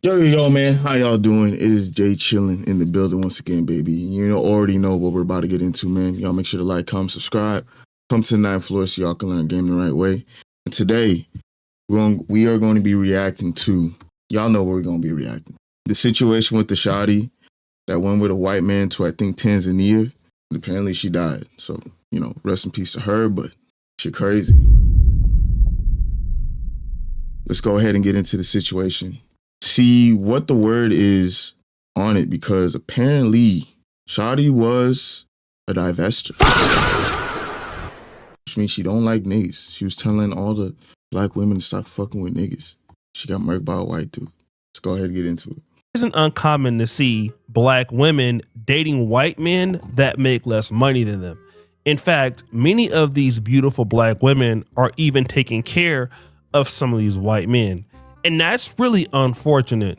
Yo, man, how y'all doing? It is Jay chilling in the building once again, baby. Already know what we're about to get into, man. Y'all make sure to like, comment, subscribe. Come to the 9th floor so y'all can learn game the right way. And today, we are going to be reacting to, y'all know what we're going to be reacting. The situation with the shawty that went with a white man to, I think, Tanzania. And apparently she died. So, rest in peace to her, but shit crazy. Let's go ahead and get into the situation. See what the word is on it, because apparently shawty was a divester. Which means she don't like niggas. She was telling all the black women to stop fucking with niggas. She got murked by a white dude. Let's go ahead and get into it. It isn't uncommon to see black women dating white men that make less money than them. In fact, many of these beautiful black women are even taking care of some of these white men. And that's really unfortunate,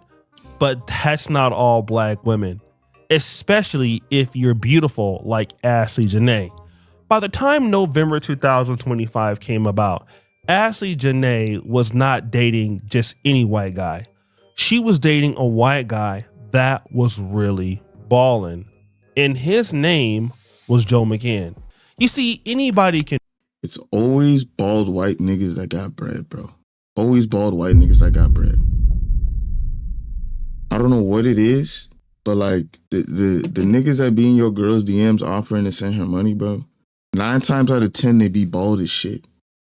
but that's not all black women, especially if you're beautiful like Ashlee Janae. By the time November 2025 came about, Ashlee Janae was not dating just any white guy. She was dating a white guy that was really ballin', and his name was Joe McCann. You see, anybody can. It's always bald white niggas that got bread, bro. Always bald white niggas that got bread. I don't know what it is, but like the niggas that be in your girl's DMs offering to send her money, bro, 9 times out of 10 they be bald as shit.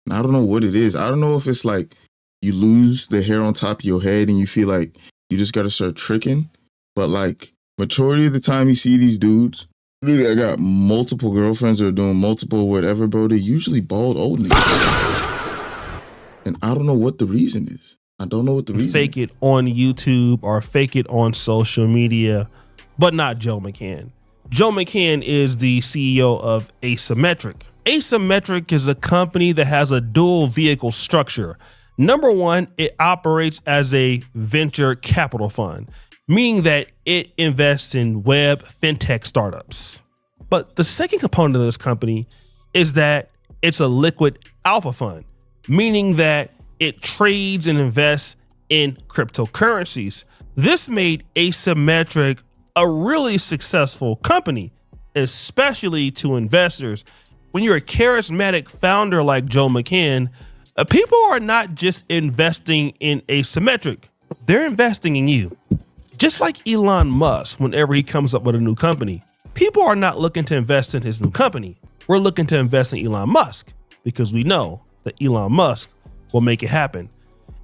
And I don't know what it is. I don't know if it's like you lose the hair on top of your head and you feel like you just gotta start tricking. But like majority of the time you see these dudes, dude, I got multiple girlfriends or doing multiple whatever, bro, they're usually bald old niggas. And I don't know what the reason is. I don't know what the reason fake it on YouTube or fake it on social media, but not Joe McCann. Joe McCann is the CEO of Asymmetric. Asymmetric is a company that has a dual vehicle structure. Number one, it operates as a venture capital fund, meaning that it invests in web fintech startups. But the second component of this company is that it's a liquid alpha fund, meaning that it trades and invests in cryptocurrencies. This made Asymmetric a really successful company, especially to investors. When you're a charismatic founder like Joe McCann, people are not just investing in Asymmetric, they're investing in you. Just like Elon Musk, whenever he comes up with a new company, people are not looking to invest in his new company. We're looking to invest in Elon Musk because we know that Elon Musk will make it happen.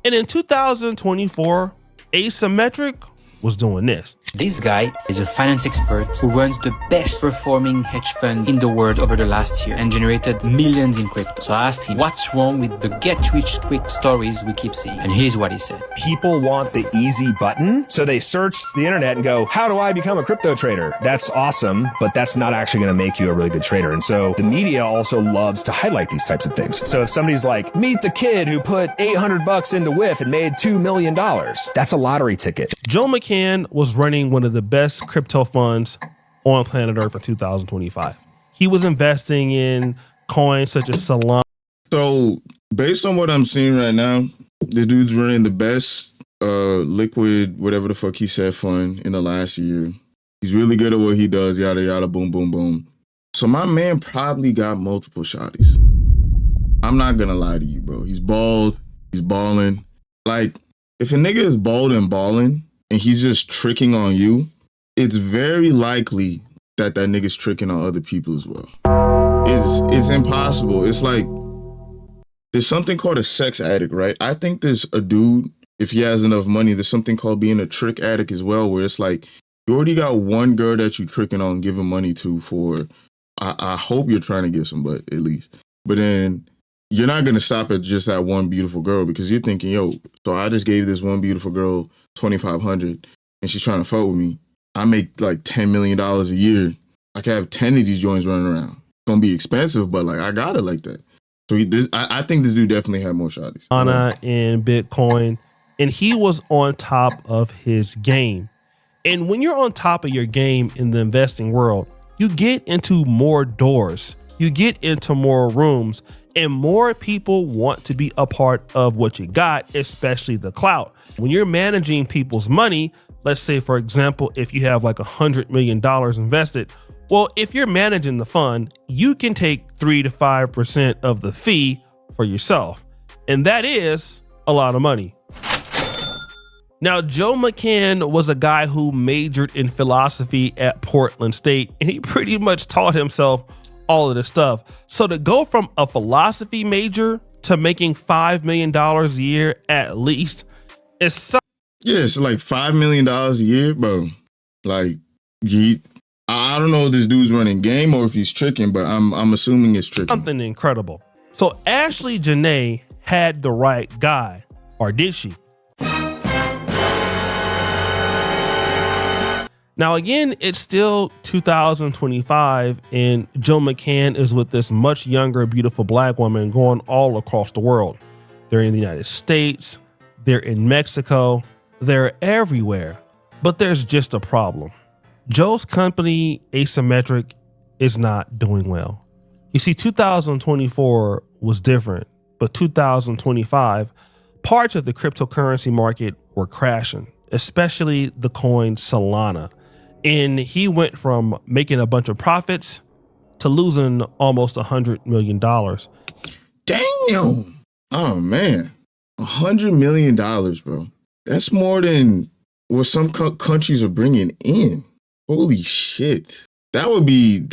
And in 2024, Asymmetric was doing this. This guy is a finance expert who runs the best performing hedge fund in the world over the last year and generated millions in crypto. So I asked him, what's wrong with the get rich quick stories we keep seeing? And here's what he said. People want the easy button, so they search the internet and go, how do I become a crypto trader? That's awesome, but that's not actually going to make you a really good trader. And so the media also loves to highlight these types of things. So if somebody's like, meet the kid who put $800 into WIF and made $2 million, that's a lottery ticket. Joe McCann was running one of the best crypto funds on planet Earth in 2025. He was investing in coins such as Solana. So based on what I'm seeing right now, this dude's running the best liquid, whatever the fuck he said, fund in the last year. He's really good at what he does, yada, yada, boom, boom, boom. So my man probably got multiple shotties. I'm not gonna lie to you, bro. He's bald, he's balling. Like, if a nigga is bald and balling and he's just tricking on you, it's very likely that nigga's tricking on other people as well. It's impossible. It's like, there's something called a sex addict, right? I think there's a dude, if he has enough money, there's something called being a trick addict as well, where it's like, you already got one girl that you tricking on, giving money to for, I hope you're trying to get some butt, at least. But then you're not going to stop at just that one beautiful girl, because you're thinking, yo, so I just gave this one beautiful girl $2,500 and she's trying to fuck with me. I make like $10 million a year. I can have 10 of these joints running around. It's going to be expensive, but like, I got it like that. So I think this dude definitely had more shotties. Solana and Bitcoin, and he was on top of his game. And when you're on top of your game in the investing world, you get into more doors, you get into more rooms, and more people want to be a part of what you got, especially the clout. When you're managing people's money, let's say, for example, if you have like $100 million invested, well, if you're managing the fund, you can take 3 to 5% of the fee for yourself. And that is a lot of money. Now, Joe McCann was a guy who majored in philosophy at Portland State, and he pretty much taught himself all of this stuff. So to go from a philosophy major to making $5 million a year at least is so. Yeah, it's like $5 million a year, bro. Like, I don't know if this dude's running game or if he's tricking, but I'm assuming it's tricking. Something incredible. So Ashlee Janae had the right guy, or did she? Now, again, it's still 2025 and Joe McCann is with this much younger, beautiful black woman going all across the world. They're in the United States, they're in Mexico, they're everywhere. But there's just a problem. Joe's company, Asymmetric, is not doing well. You see, 2024 was different, but 2025, parts of the cryptocurrency market were crashing, especially the coin Solana. And he went from making a bunch of profits to losing almost $100 million. Damn. Oh, man. $100 million, bro. That's more than what some countries are bringing in. Holy shit. That would be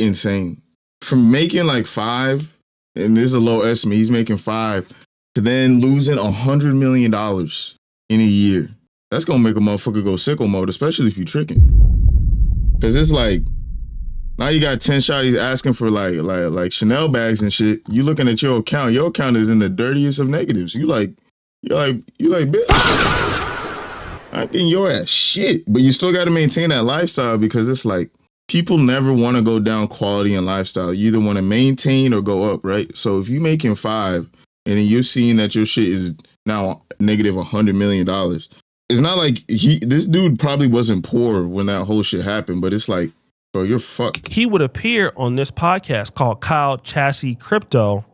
insane. From making like 5, and there's a low estimate, he's making 5, to then losing $100 million in a year. That's going to make a motherfucker go sicko mode, especially if you're tricking. Because it's like, now you got 10 shotties asking for like Chanel bags and shit. You looking at your account is in the dirtiest of negatives. You're like, bitch, I'm getting your ass shit. But you still got to maintain that lifestyle because it's like, people never want to go down quality and lifestyle. You either want to maintain or go up, right? So if you're making 5 and then you're seeing that your shit is now negative $100 million, it's not like this dude probably wasn't poor when that whole shit happened, but it's like, bro, you're fucked. He would appear on this podcast called Kyle Chassis Crypto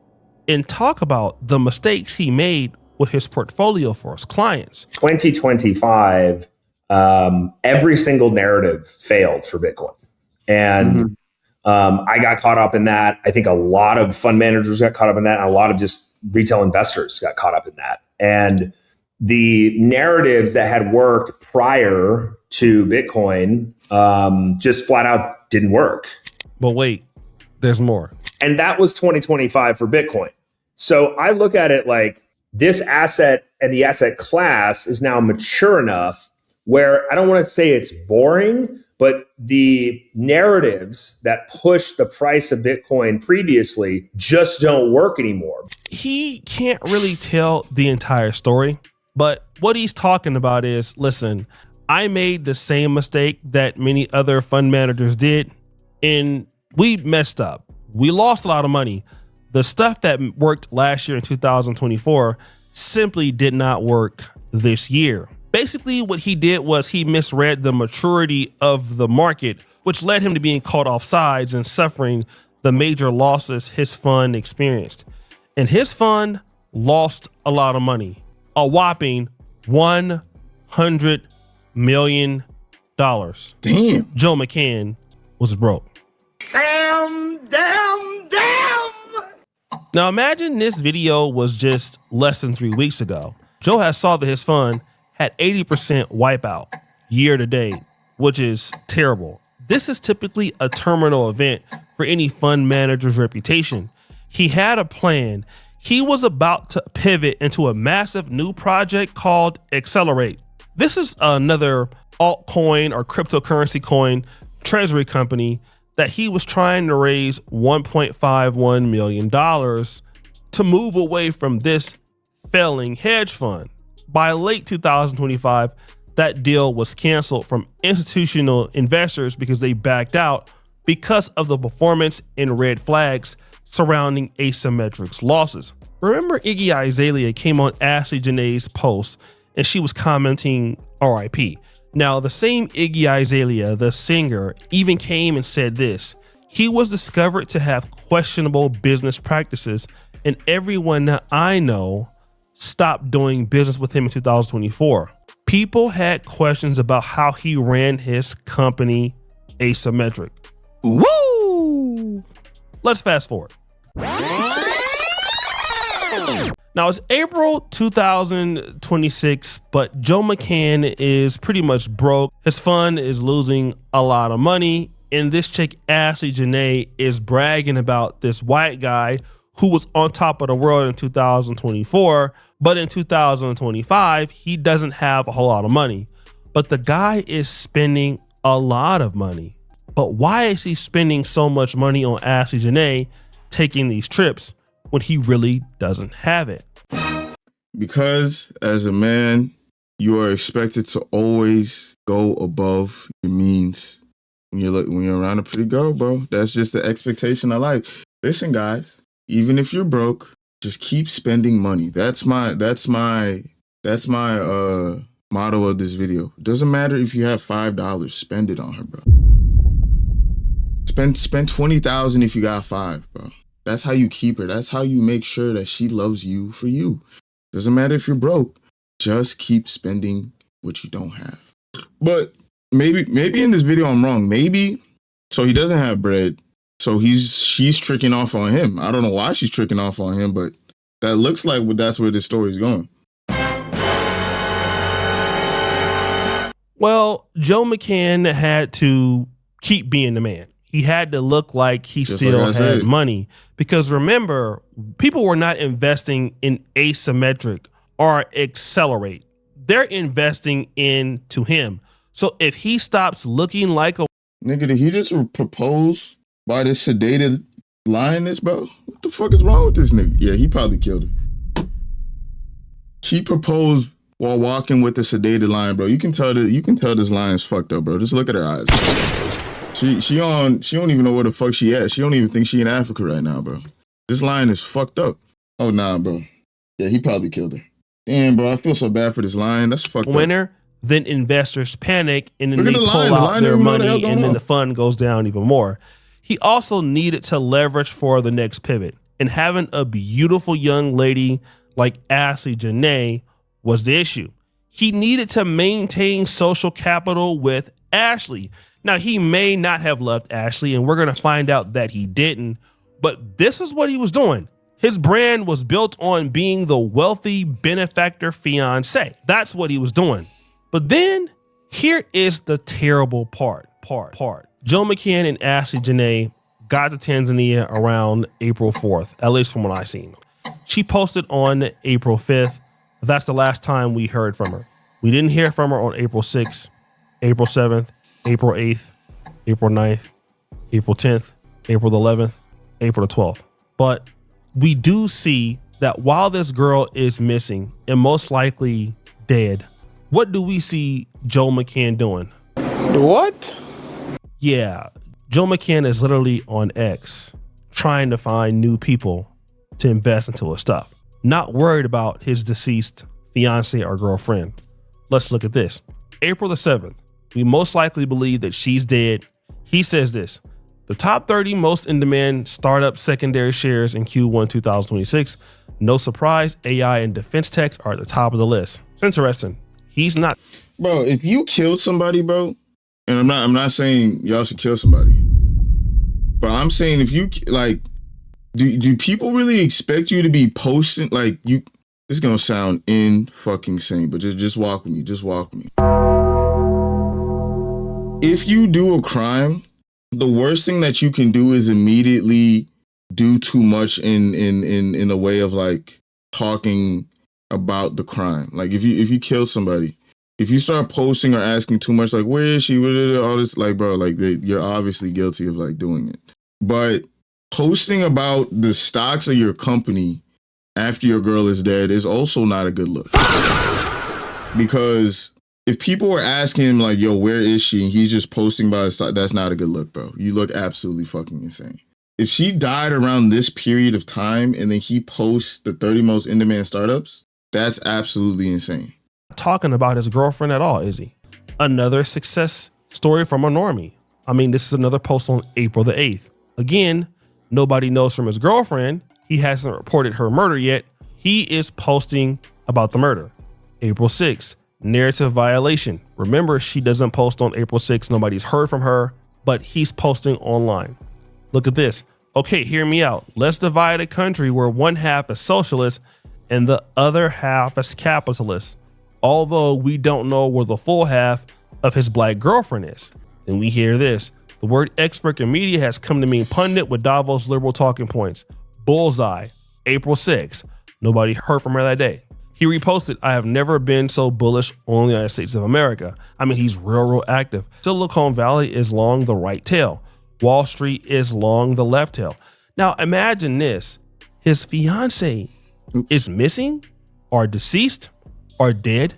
and talk about the mistakes he made with his portfolio for his clients. 2025, every single narrative failed for Bitcoin. And I got caught up in that. I think a lot of fund managers got caught up in that, and a lot of just retail investors got caught up in that. And the narratives that had worked prior to Bitcoin just flat out didn't work. But wait, there's more. And that was 2025 for Bitcoin. So I look at it like this asset and the asset class is now mature enough where I don't want to say it's boring, but the narratives that pushed the price of Bitcoin previously just don't work anymore. He can't really tell the entire story. But what he's talking about is, listen, I made the same mistake that many other fund managers did, and we messed up. We lost a lot of money. The stuff that worked last year in 2024 simply did not work this year. Basically, what he did was he misread the maturity of the market, which led him to being caught off sides and suffering the major losses his fund experienced. And his fund lost a lot of money. A whopping $100 million. Damn. Joe McCann was broke. Damn. Now imagine this video was just less than 3 weeks ago. Joe has saw that his fund had 80% wipeout year to date, which is terrible. This is typically a terminal event for any fund manager's reputation. He had a plan. He was about to pivot into a massive new project called Accelerate. This is another altcoin or cryptocurrency coin treasury company that he was trying to raise $1.51 million to move away from this failing hedge fund. By late 2025, that deal was canceled from institutional investors because they backed out because of the performance and red flags surrounding Asymmetric's losses. Remember, Iggy Azalea came on Ashlee Janae's post and she was commenting RIP. Now, the same Iggy Azalea, the singer, even came and said this: he was discovered to have questionable business practices, and everyone that I know stopped doing business with him in 2024. People had questions about how he ran his company Asymmetric. Woo! Let's fast forward. Now it's April 2026, but Joe McCann is pretty much broke. His fund is losing a lot of money. And this chick, Ashlee Janae, is bragging about this white guy who was on top of the world in 2024. But in 2025, he doesn't have a whole lot of money. But the guy is spending a lot of money. But why is he spending so much money on Ashlee Janae taking these trips when he really doesn't have it? Because as a man, you are expected to always go above your means when you're around a pretty girl, bro. That's just the expectation of life. Listen, guys, even if you're broke, just keep spending money. That's my motto of this video. It doesn't matter if you have $5, spend it on her, bro. Spend $20,000 if you got $5, bro. That's how you keep her. That's how you make sure that she loves you for you. Doesn't matter if you're broke. Just keep spending what you don't have. But maybe in this video I'm wrong. Maybe so he doesn't have bread. So she's tricking off on him. I don't know why she's tricking off on him, but that looks like that's where this story's going. Well, Joe McCann had to keep being the man. He had to look like he still had money. Because remember, people were not investing in Asymmetric or Accelerate. They're investing into him. So if he stops looking like a... Nigga, did he just propose by this sedated lioness, bro? What the fuck is wrong with this nigga? Yeah, he probably killed her. He proposed while walking with the sedated lion, bro. You can tell this lion's fucked up, bro. Just look at her eyes. She don't even know where the fuck she at. She don't even think she in Africa right now, bro. This lion is fucked up. Oh nah, bro. Yeah, he probably killed her. Damn, bro, I feel so bad for this lion. That's fucked up. Winner, then investors panic and then they pull out their money and then the fund goes down even more. He also needed to leverage for the next pivot. And having a beautiful young lady like Ashlee Janae was the issue. He needed to maintain social capital with Ashlee. Now, he may not have loved Ashlee, and we're going to find out that he didn't, but this is what he was doing. His brand was built on being the wealthy benefactor fiance. That's what he was doing. But then here is the terrible part. Joe McCann and Ashlee Janae got to Tanzania around April 4th, at least from what I seen. She posted on April 5th. That's the last time we heard from her. We didn't hear from her on April 6th, April 7th, April 8th, April 9th, April 10th, April 11th, April the 12th. But we do see that while this girl is missing and most likely dead, what do we see Joe McCann doing? What? Yeah, Joe McCann is literally on X trying to find new people to invest into his stuff, not worried about his deceased fiance or girlfriend. Let's look at this. April the 7th. We most likely believe that she's dead. He says this: the top 30 most in-demand startup secondary shares in Q1 2026. No surprise, AI and defense techs are at the top of the list. It's interesting. He's not. Bro, if you killed somebody, bro, and I'm not saying y'all should kill somebody, but I'm saying if you like, do people really expect you to be posting like you? This is gonna sound fucking insane, but just walk with me. Just walk with me. If you do a crime, the worst thing that you can do is immediately do too much in the way of like talking about the crime. Like if you kill somebody, if you start posting or asking too much, like where is she, all this, like bro, like you're obviously guilty of like doing it. But posting about the stocks of your company after your girl is dead is also not a good look. Because if people were asking him like, yo, where is she? And he's just posting about his stock, that's not a good look, bro. You look absolutely fucking insane. If she died around this period of time and then he posts the 30 most in-demand startups, that's absolutely insane. Talking about his girlfriend at all, is he? Another success story from a normie. I mean, this is another post on April the 8th. Again, nobody knows from his girlfriend. He hasn't reported her murder yet. He is posting about the murder. April 6th, narrative violation. Remember, she doesn't post on April 6th. Nobody's heard from her, but he's posting online. Look at this. Okay, hear me out. Let's divide a country where one half is socialist and the other half is capitalist. Although we don't know where the full half of his black girlfriend is. Then we hear this. The word expert in media has come to mean pundit with Davos liberal talking points. Bullseye, April 6th. Nobody heard from her that day. He reposted, I have never been so bullish on the United States of America. I mean, he's real active. Silicon Valley is long the right tail. Wall Street is long the left tail. Now imagine this. His fiance is missing or deceased or dead.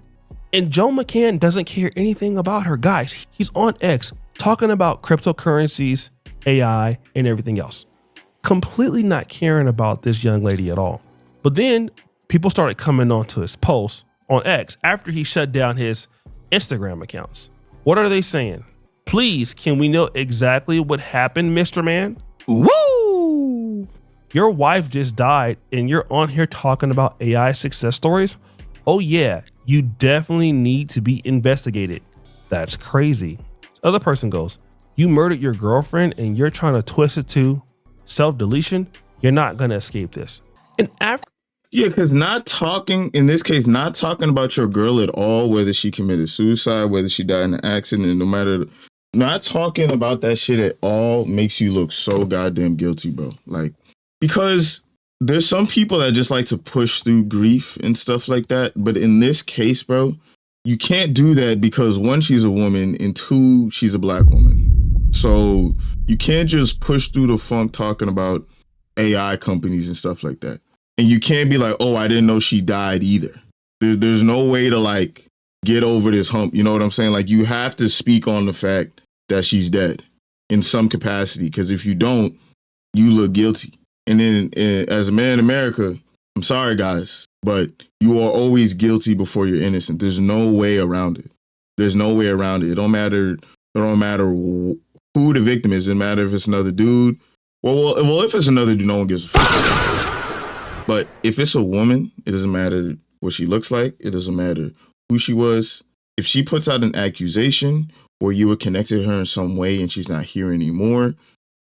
And Joe McCann doesn't care anything about her. Guys, he's on X talking about cryptocurrencies, AI, and everything else. Completely not caring about this young lady at all. But then people started coming onto his posts on X after he shut down his Instagram accounts. What are they saying? Please, can we know exactly what happened, Mr. Man? Woo! Your wife just died and you're on here talking about AI success stories? Oh yeah, you definitely need to be investigated. That's crazy. Other person goes, you murdered your girlfriend and you're trying to twist it to self-deletion? You're not gonna escape this. And after Yeah, because in this case, not talking about your girl at all, whether she committed suicide, whether she died in an accident, no matter, not talking about that shit at all makes you look so goddamn guilty, bro. Like, because there's some people that just like to push through grief and stuff like that. But in this case, bro, you can't do that because one, she's a woman, and two, she's a black woman. So you can't just push through the funk talking about AI companies and stuff like that. And you can't be like, oh, I didn't know she died either. There's no way to like get over this hump. You know what I'm saying? Like, you have to speak on the fact that she's dead in some capacity. Because if you don't, you look guilty. And then as a man in America, I'm sorry, guys, but you are always guilty before you're innocent. There's no way around it. There's no way around it. It don't matter who the victim is. It doesn't matter if it's another dude. Well, if it's another dude, no one gives a fuck. But if it's a woman, it doesn't matter what she looks like. It doesn't matter who she was. If she puts out an accusation or you were connected to her in some way and she's not here anymore,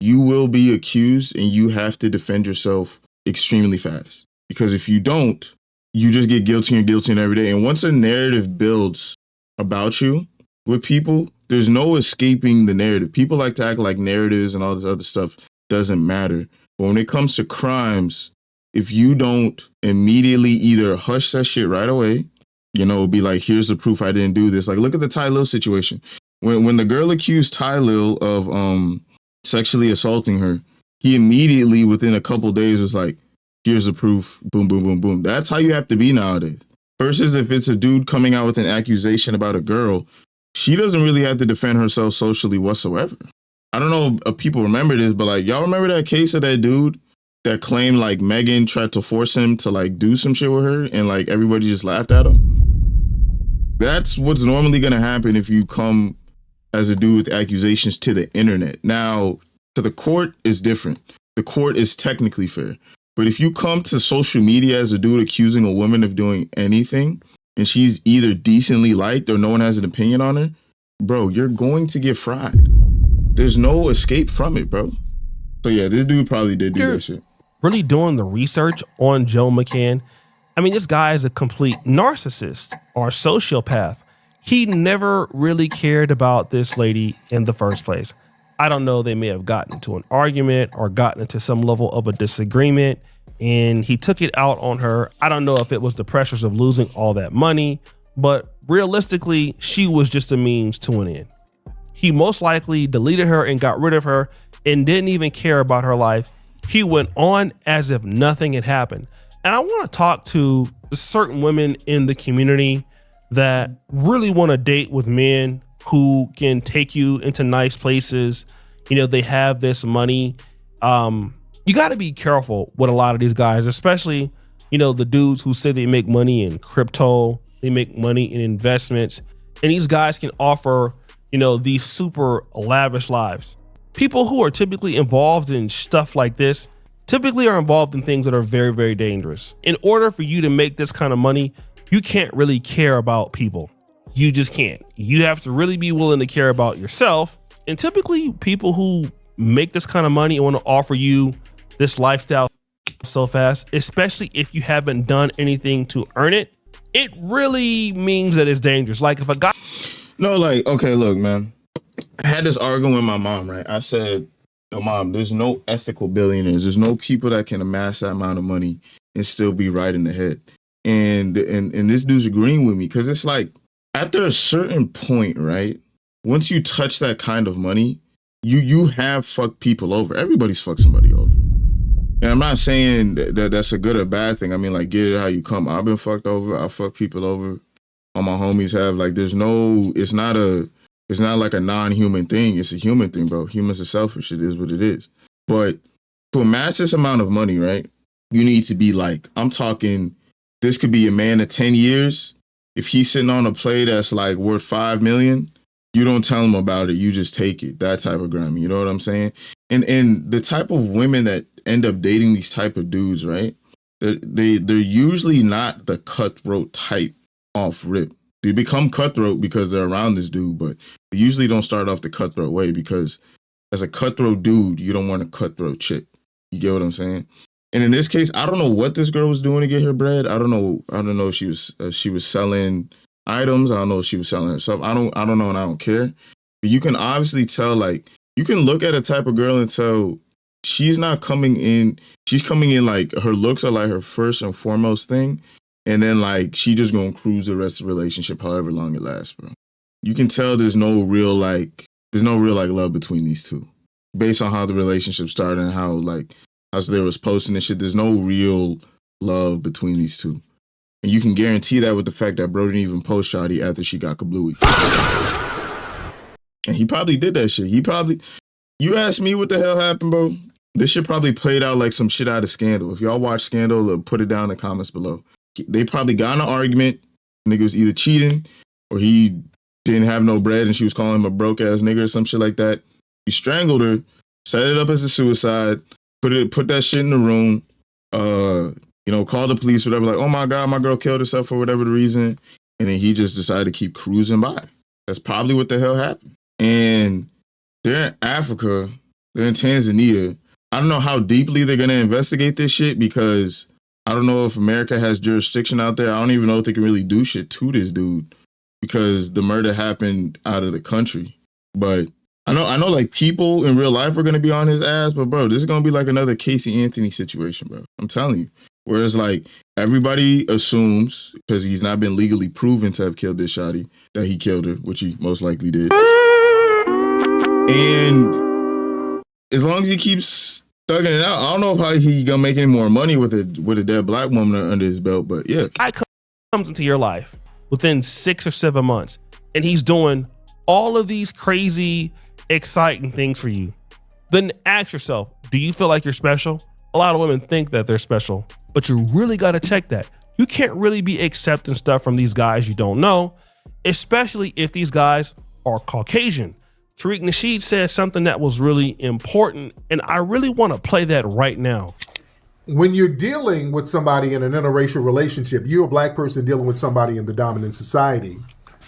you will be accused and you have to defend yourself extremely fast. Because if you don't, you just get guilty and every day. And once a narrative builds about you with people, there's no escaping the narrative. People like to act like narratives and all this other stuff doesn't matter. But when it comes to crimes, if you don't immediately either hush that shit right away, be like, here's the proof I didn't do this. Like, look at the Ty Lil situation. When the girl accused Ty Lil of sexually assaulting her, he immediately, within a couple days, was like, here's the proof, boom, boom, boom, boom. That's how you have to be nowadays. Versus if it's a dude coming out with an accusation about a girl, she doesn't really have to defend herself socially whatsoever. I don't know if people remember this, but like, y'all remember that case of that dude that claimed like Megan tried to force him to like do some shit with her and like everybody just laughed at him? That's what's normally going to happen if you come as a dude with accusations to the internet. Now, to the court is different. The court is technically fair. But if you come to social media as a dude accusing a woman of doing anything and she's either decently liked or no one has an opinion on her, bro, you're going to get fried. There's no escape from it, bro. So yeah, this dude probably did do that shit. Really doing the research on Joe McCann. I mean, this guy is a complete narcissist or sociopath. He never really cared about this lady in the first place. I don't know, they may have gotten into an argument or gotten into some level of a disagreement and he took it out on her. I don't know if it was the pressures of losing all that money, but realistically, she was just a means to an end. He most likely deleted her and got rid of her and didn't even care about her life. He went on as if nothing had happened. And I want to talk to certain women in the community that really want to date with men who can take you into nice places. They have this money. You got to be careful with a lot of these guys, especially, the dudes who say they make money in crypto, they make money in investments. And these guys can offer, these super lavish lives. People who are typically involved in stuff like this, typically are involved in things that are very, very dangerous. In order for you to make this kind of money, you can't really care about people. You just can't. You have to really be willing to care about yourself. And typically people who make this kind of money and want to offer you this lifestyle so fast, especially if you haven't done anything to earn it, it really means that it's dangerous. Like if a guy... No, like, okay, look, man. I had this argument with my mom, right? I said, yo, mom, there's no ethical billionaires. There's no people that can amass that amount of money and still be right in the head. And this dude's agreeing with me because it's like, after a certain point, right? Once you touch that kind of money, you have fucked people over. Everybody's fucked somebody over. And I'm not saying that that's a good or bad thing. I mean, like, get it how you come. I've been fucked over. I fucked people over. All my homies have. Like, it's not like a non-human thing. It's a human thing, bro. Humans are selfish. It is what it is. But to amass this amount of money, right? You need to be like, I'm talking, this could be a man of 10 years. If he's sitting on a play that's like worth 5 million, you don't tell him about it. You just take it. That type of Grammy. You know what I'm saying? And the type of women that end up dating these type of dudes, right? They're usually not the cutthroat type off rip. They become cutthroat because they're around this dude, but they usually don't start off the cutthroat way because as a cutthroat dude, you don't want a cutthroat chick. You get what I'm saying? And in this case, I don't know what this girl was doing to get her bread. I don't know if she was selling items. I don't know if she was selling herself. I don't know, and I don't care. But you can obviously tell, like, you can look at a type of girl and tell she's not coming in. She's coming in like her looks are like her first and foremost thing. And then like she just gonna cruise the rest of the relationship, however long it lasts, bro. You can tell there's no real love between these two. Based on how the relationship started and how they was posting and shit, there's no real love between these two. And you can guarantee that with the fact that bro didn't even post Shawty after she got kablooey. And he probably did that shit. You ask me what the hell happened, bro? This shit probably played out like some shit out of Scandal. If y'all watch Scandal, put it down in the comments below. They probably got in an argument. Nigga was either cheating or he didn't have no bread and she was calling him a broke ass nigga or some shit like that. He strangled her, set it up as a suicide, put that shit in the room, called the police, whatever, like, oh my God, my girl killed herself for whatever the reason. And then he just decided to keep cruising by. That's probably what the hell happened. And they're in Africa, they're in Tanzania. I don't know how deeply they're going to investigate this shit because I don't know if America has jurisdiction out there. I don't even know if they can really do shit to this dude because the murder happened out of the country. But I know like people in real life are going to be on his ass, but bro, this is going to be like another Casey Anthony situation, bro. I'm telling you. Whereas like everybody assumes, because he's not been legally proven to have killed this shawty, that he killed her, which he most likely did. And as long as he keeps thugging it out, I don't know if how he gonna make any more money with a dead black woman under his belt, but yeah. Guy comes into your life within 6 or 7 months, and he's doing all of these crazy, exciting things for you. Then ask yourself, do you feel like you're special? A lot of women think that they're special, but you really got to check that. You can't really be accepting stuff from these guys you don't know, especially if these guys are Caucasian. Tariq Nasheed said something that was really important, and I really want to play that right now. When you're dealing with somebody in an interracial relationship, you're a black person dealing with somebody in the dominant society,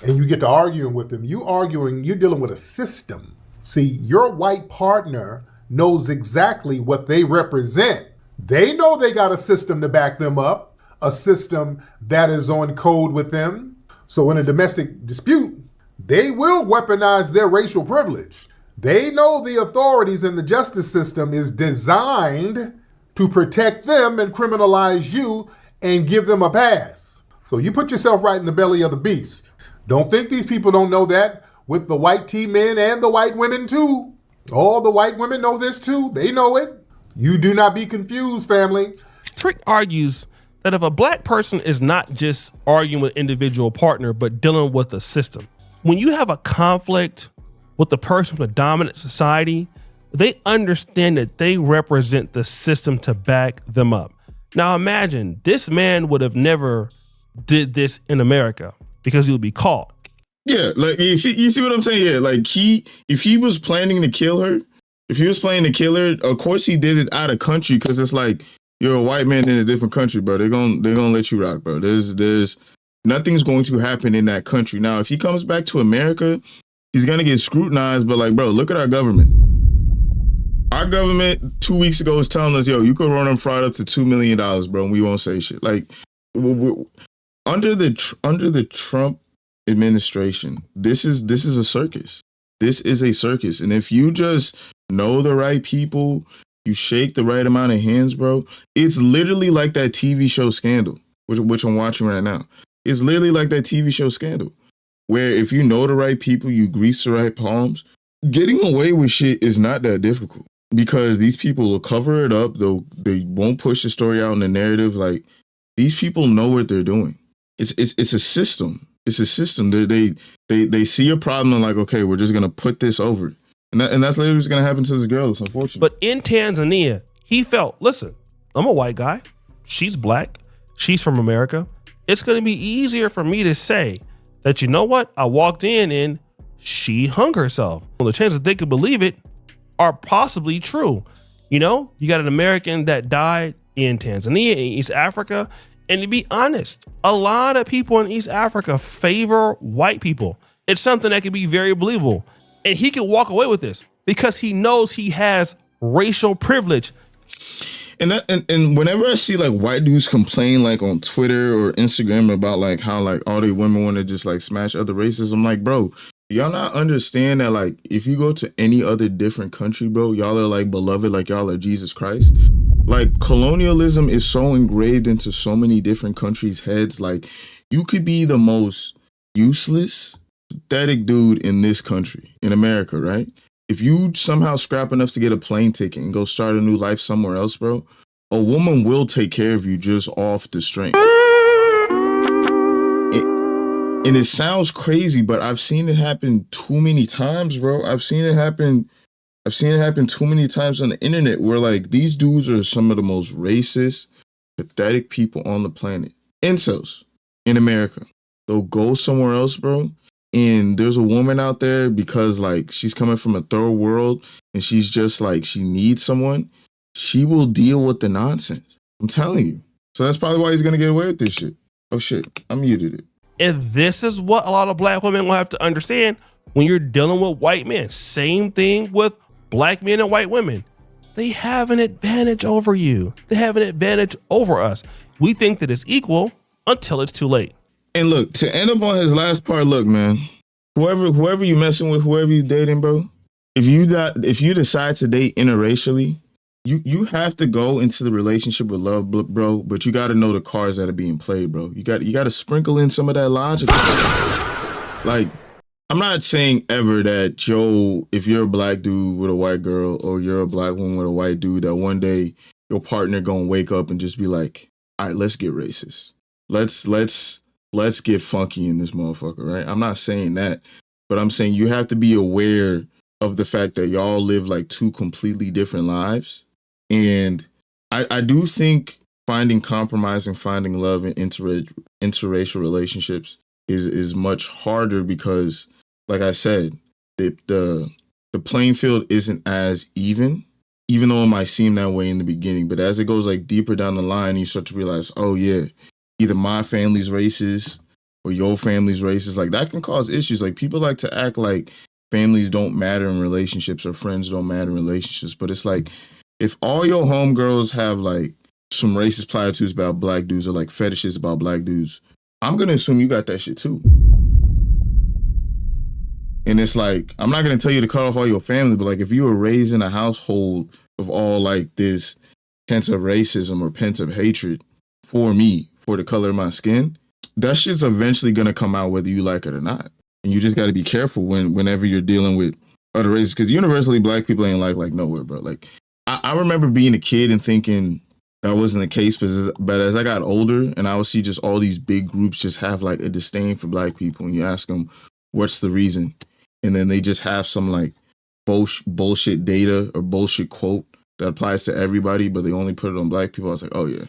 and you get to arguing with them. You're dealing with a system. See, your white partner knows exactly what they represent. They know they got a system to back them up, a system that is on code with them. So in a domestic dispute, they will weaponize their racial privilege. They know the authorities in the justice system is designed to protect them and criminalize you and give them a pass. So you put yourself right in the belly of the beast. Don't think these people don't know that with the white T-men and the white women too. All the white women know this too. They know it. You do not be confused, family. Trick argues that if a black person is not just arguing with an individual partner, but dealing with a system, when you have a conflict with the person from the dominant society, they understand that they represent the system to back them up. Now imagine this man would have never did this in America because he would be caught. Yeah, like you see what I'm saying? Yeah, like if he was planning to kill her, If he was playing the killer, of course he did it out of country because it's like you're a white man in a different country, bro. They're gonna let you rock, bro. There's nothing's going to happen in that country. Now, if he comes back to America, he's gonna get scrutinized. But like, bro, look at our government. Our government 2 weeks ago was telling us, yo, you could run them fraud up to $2 million, bro, and we won't say shit. Like, under the Trump administration, this is a circus. This is a circus, and if you just know the right people, you shake the right amount of hands, bro. It's literally like that TV show Scandal, which I'm watching right now. It's literally like that TV show Scandal, where if you know the right people, you grease the right palms. Getting away with shit is not that difficult because these people will cover it up. They won't push the story out in the narrative. Like, these people know what they're doing. It's a system. It's a system. They see a problem and like, okay, we're just gonna put this over. And that's literally what's gonna happen to this girl. It's unfortunate. But in Tanzania, he felt, listen, I'm a white guy. She's black. She's from America. It's gonna be easier for me to say that, you know what? I walked in and she hung herself. Well, the chances they could believe it are possibly true. You know, you got an American that died in Tanzania, in East Africa. And to be honest, a lot of people in East Africa favor white people. It's something that can be very believable. And he can walk away with this because he knows he has racial privilege. And whenever I see like white dudes complain like on Twitter or Instagram about like how like all the women want to just like smash other races, I'm like, bro, y'all not understand that like if you go to any other different country, bro, y'all are like beloved, like y'all are Jesus Christ. Like, colonialism is so engraved into so many different countries' heads. Like, you could be the most useless, pathetic dude in this country, in America, right? If you somehow scrap enough to get a plane ticket and go start a new life somewhere else, bro, a woman will take care of you just off the strength. And it sounds crazy, but I've seen it happen too many times, bro. I've seen it happen too many times on the internet where like these dudes are some of the most racist, pathetic people on the planet. Incels in America. They'll go somewhere else, bro. And there's a woman out there because like she's coming from a third world and she's just like, she needs someone. She will deal with the nonsense. I'm telling you. So that's probably why he's going to get away with this shit. Oh shit, I muted it. And this is what a lot of black women will have to understand when you're dealing with white men. Same thing with black men and white women. They have an advantage over you. They have an advantage over us. We think that it's equal until it's too late. And look, to end up on his last part, look, man, whoever you messing with, whoever you dating, bro, if you decide to date interracially, you have to go into the relationship with love, bro, but you got to know the cards that are being played, bro. You got to sprinkle in some of that logic. Like, I'm not saying ever that, yo, if you're a black dude with a white girl or you're a black woman with a white dude, that one day your partner gonna wake up and just be like, all right, let's get racist. Let's get funky in this motherfucker, right? I'm not saying that, but I'm saying you have to be aware of the fact that y'all live like two completely different lives. And I do think finding compromise and finding love in interracial relationships is much harder because, like I said, the playing field isn't as even though it might seem that way in the beginning. But as it goes like deeper down the line, you start to realize, oh yeah, either my family's racist or your family's racist. Like that can cause issues. Like people like to act like families don't matter in relationships or friends don't matter in relationships. But it's like, if all your homegirls have like some racist platitudes about black dudes or like fetishes about black dudes, I'm going to assume you got that shit too. And it's like, I'm not going to tell you to cut off all your family, but like if you were raised in a household of all like this pent-up racism or pent-up hatred for me, for the color of my skin, that shit's eventually going to come out whether you like it or not. And you just got to be careful whenever you're dealing with other races, because universally black people ain't like nowhere, bro. Like I remember being a kid and thinking that wasn't the case, but as I got older and I would see just all these big groups just have like a disdain for black people, and you ask them, what's the reason? And then they just have some like bullshit data or bullshit quote that applies to everybody, but they only put it on black people. I was like, oh yeah,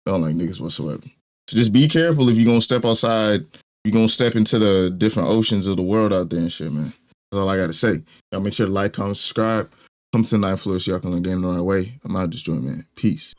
I don't like niggas whatsoever. So just be careful if you're going to step outside, you're going to step into the different oceans of the world out there and shit, man. That's all I got to say. Y'all make sure to like, comment, subscribe. Come to the ninth floor so y'all can learn game the right way. I'm out this joint, man. Peace.